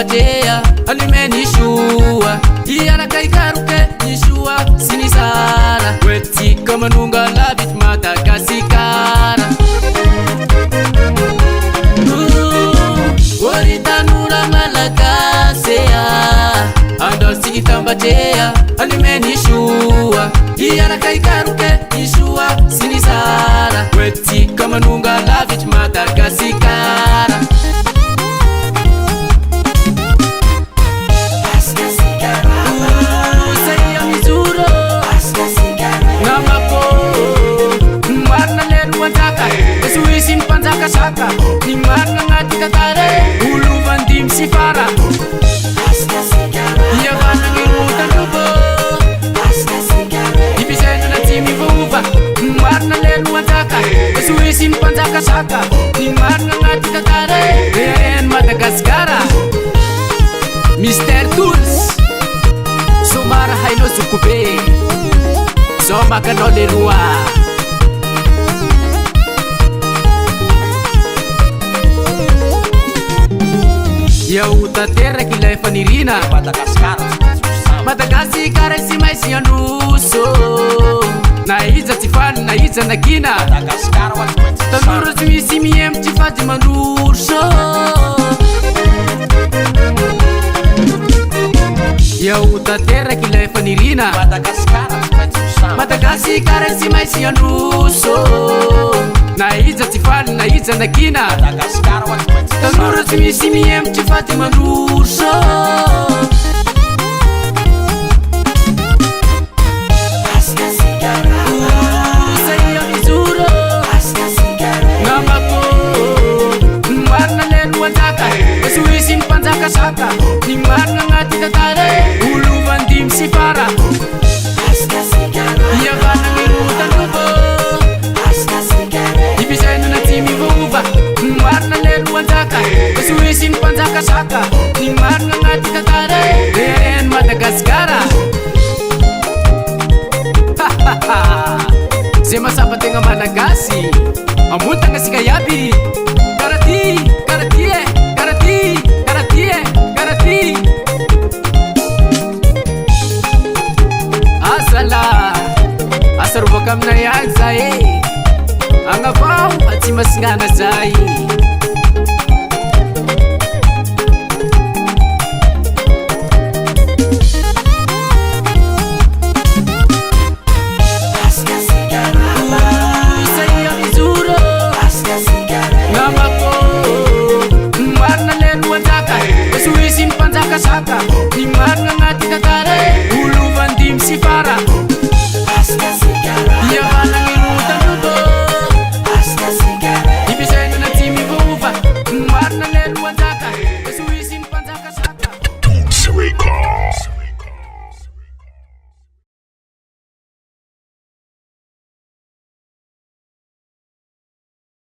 tambatea alime nishua iarakaikaruke nishua sinisara wetika manunga lavit Madagasikara waritanura malakasea andosiki tambatea alime nishua iarakaikaruke nishua sinisara wetika manunga lavit Madagasikara saka ni marna ngati katare ulu vandim sifara ya vana ngiruta nubo ibisena na timi vuva marna lenu ataka suisin panjaka saka ni marna ngati katare en Madagaskara Mr. Tools Somara haino sukube Soma kanole rua Yauta terra que leva nirina Madagasikara si mais si anuso Na iza tifani na iza nagina Tanuro si miem tifadi manurso Yauta terra que leva nirina Madagasikara si mais si anuso Na iza tifani na iza nagina Tanuro si miem tifadi manurso Saka ni marna ngati katare ulu vandim sifara ya vana ngiruta nubo ibisena na timi vuva marna lelu antaka suisin panjaka saka ni marna ngati katare en Madagaskara Sema sapa tenga Managasi amunta ngasika yabi karati Asala asar bakam na yan zai angapau ati masngana zai Saka ni